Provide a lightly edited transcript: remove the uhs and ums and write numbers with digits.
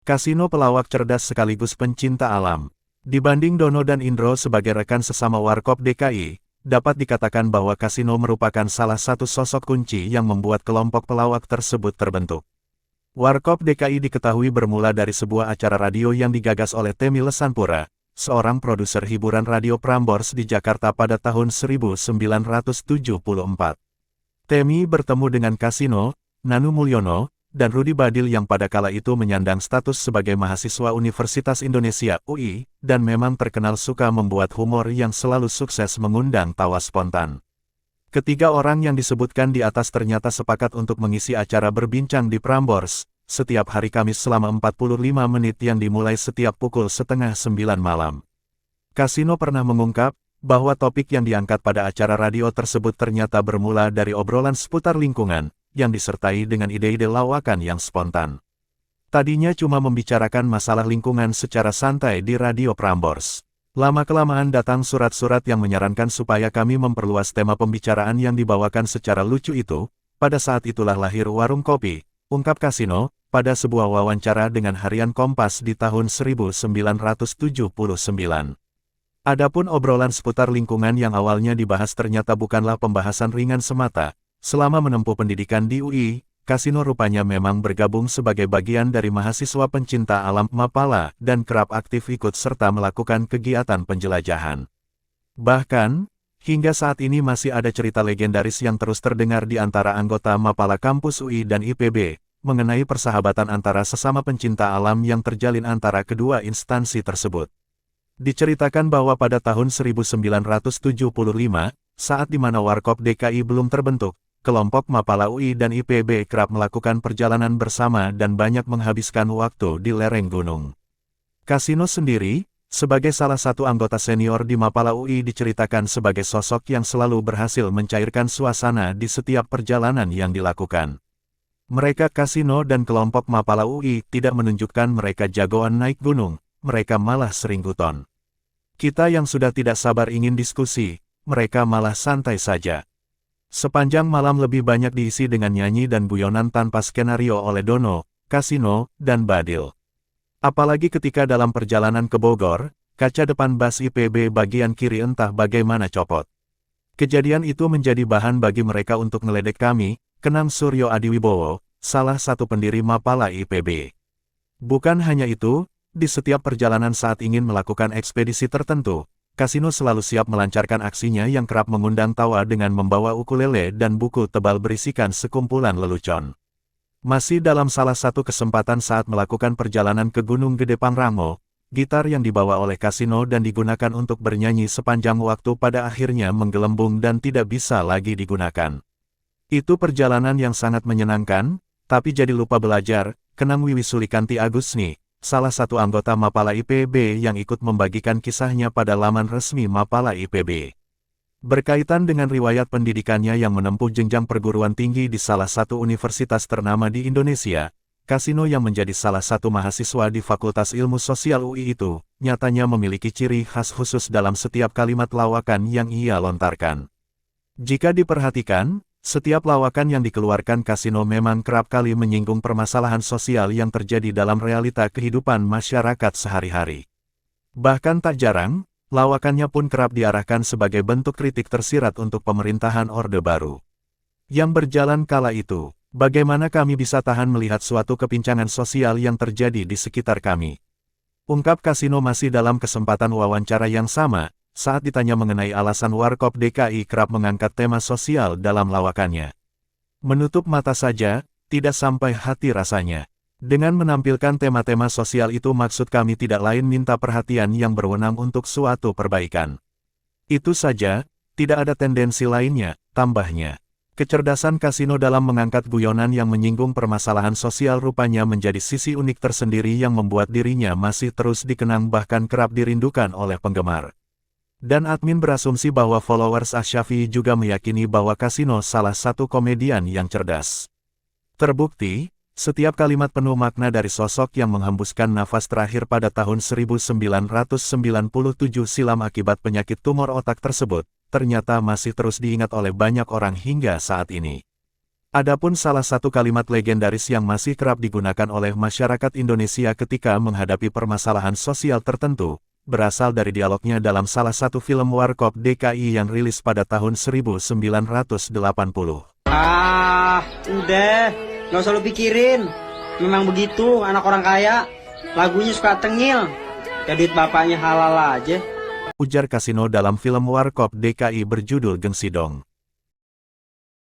Kasino pelawak cerdas sekaligus pencinta alam. Dibanding Dono dan Indro sebagai rekan sesama Warkop DKI, dapat dikatakan bahwa Kasino merupakan salah satu sosok kunci yang membuat kelompok pelawak tersebut terbentuk. Warkop DKI diketahui bermula dari sebuah acara radio yang digagas oleh Temi Lesanpura, seorang produser hiburan radio Prambors di Jakarta pada tahun 1974. Temi bertemu dengan Kasino, Nanu Mulyono, dan Rudi Badil yang pada kala itu menyandang status sebagai mahasiswa Universitas Indonesia (UI), dan memang terkenal suka membuat humor yang selalu sukses mengundang tawa spontan. Ketiga orang yang disebutkan di atas ternyata sepakat untuk mengisi acara berbincang di Prambors, setiap hari Kamis selama 45 menit yang dimulai setiap pukul 8:30 malam. Kasino pernah mengungkap bahwa topik yang diangkat pada acara radio tersebut ternyata bermula dari obrolan seputar lingkungan, yang disertai dengan ide-ide lawakan yang spontan. Tadinya cuma membicarakan masalah lingkungan secara santai di Radio Prambors. Lama-kelamaan datang surat-surat yang menyarankan supaya kami memperluas tema pembicaraan yang dibawakan secara lucu itu. Pada saat itulah lahir Warung Kopi, ungkap Kasino, pada sebuah wawancara dengan Harian Kompas di tahun 1979. Adapun obrolan seputar lingkungan yang awalnya dibahas ternyata bukanlah pembahasan ringan semata. Selama menempuh pendidikan di UI, Kasino rupanya memang bergabung sebagai bagian dari mahasiswa pencinta alam Mapala dan kerap aktif ikut serta melakukan kegiatan penjelajahan. Bahkan, hingga saat ini masih ada cerita legendaris yang terus terdengar di antara anggota Mapala kampus UI dan IPB, mengenai persahabatan antara sesama pencinta alam yang terjalin antara kedua instansi tersebut. Diceritakan bahwa pada tahun 1975, saat di mana Warkop DKI belum terbentuk, kelompok Mapala UI dan IPB kerap melakukan perjalanan bersama dan banyak menghabiskan waktu di lereng gunung. Kasino sendiri, sebagai salah satu anggota senior di Mapala UI diceritakan sebagai sosok yang selalu berhasil mencairkan suasana di setiap perjalanan yang dilakukan. Mereka Kasino dan kelompok Mapala UI tidak menunjukkan mereka jagoan naik gunung, mereka malah sering guton. Kita yang sudah tidak sabar ingin diskusi, mereka malah santai saja. Sepanjang malam lebih banyak diisi dengan nyanyi dan guyonan tanpa skenario oleh Dono, Kasino, dan Badil. Apalagi ketika dalam perjalanan ke Bogor, kaca depan bus IPB bagian kiri entah bagaimana copot. Kejadian itu menjadi bahan bagi mereka untuk ngeledek kami, kenang Suryo Adiwibowo, salah satu pendiri Mapala IPB. Bukan hanya itu, di setiap perjalanan saat ingin melakukan ekspedisi tertentu, Kasino selalu siap melancarkan aksinya yang kerap mengundang tawa dengan membawa ukulele dan buku tebal berisikan sekumpulan lelucon. Masih dalam salah satu kesempatan saat melakukan perjalanan ke Gunung Gede Pangrango, gitar yang dibawa oleh Kasino dan digunakan untuk bernyanyi sepanjang waktu pada akhirnya menggelembung dan tidak bisa lagi digunakan. Itu perjalanan yang sangat menyenangkan, tapi jadi lupa belajar, kenang Wiwi Sulikanti Agusni, salah satu anggota Mapala IPB yang ikut membagikan kisahnya pada laman resmi Mapala IPB. Berkaitan dengan riwayat pendidikannya yang menempuh jenjang perguruan tinggi di salah satu universitas ternama di Indonesia, Kasino yang menjadi salah satu mahasiswa di Fakultas Ilmu Sosial UI itu, nyatanya memiliki ciri khas khusus dalam setiap kalimat lawakan yang ia lontarkan. Jika diperhatikan, setiap lawakan yang dikeluarkan Kasino memang kerap kali menyinggung permasalahan sosial yang terjadi dalam realita kehidupan masyarakat sehari-hari. Bahkan tak jarang, lawakannya pun kerap diarahkan sebagai bentuk kritik tersirat untuk pemerintahan Orde Baru yang berjalan kala itu. Bagaimana kami bisa tahan melihat suatu kepincangan sosial yang terjadi di sekitar kami? Ungkap Kasino masih dalam kesempatan wawancara yang sama, saat ditanya mengenai alasan Warkop DKI kerap mengangkat tema sosial dalam lawakannya. Menutup mata saja, tidak sampai hati rasanya. Dengan menampilkan tema-tema sosial itu maksud kami tidak lain minta perhatian yang berwenang untuk suatu perbaikan. Itu saja, tidak ada tendensi lainnya, tambahnya. Kecerdasan Kasino dalam mengangkat guyonan yang menyinggung permasalahan sosial rupanya menjadi sisi unik tersendiri yang membuat dirinya masih terus dikenang bahkan kerap dirindukan oleh penggemar. Dan admin berasumsi bahwa followers Asyafi juga meyakini bahwa Kasino salah satu komedian yang cerdas. Terbukti, setiap kalimat penuh makna dari sosok yang menghembuskan nafas terakhir pada tahun 1997 silam akibat penyakit tumor otak tersebut, ternyata masih terus diingat oleh banyak orang hingga saat ini. Adapun salah satu kalimat legendaris yang masih kerap digunakan oleh masyarakat Indonesia ketika menghadapi permasalahan sosial tertentu, berasal dari dialognya dalam salah satu film Warkop DKI yang rilis pada tahun 1980. Ah, udah, nggak usah lu pikirin. Memang begitu anak orang kaya, lagunya suka tengil. Ya duit bapaknya halal aja. Ujar Kasino dalam film Warkop DKI berjudul Gengsi Dong.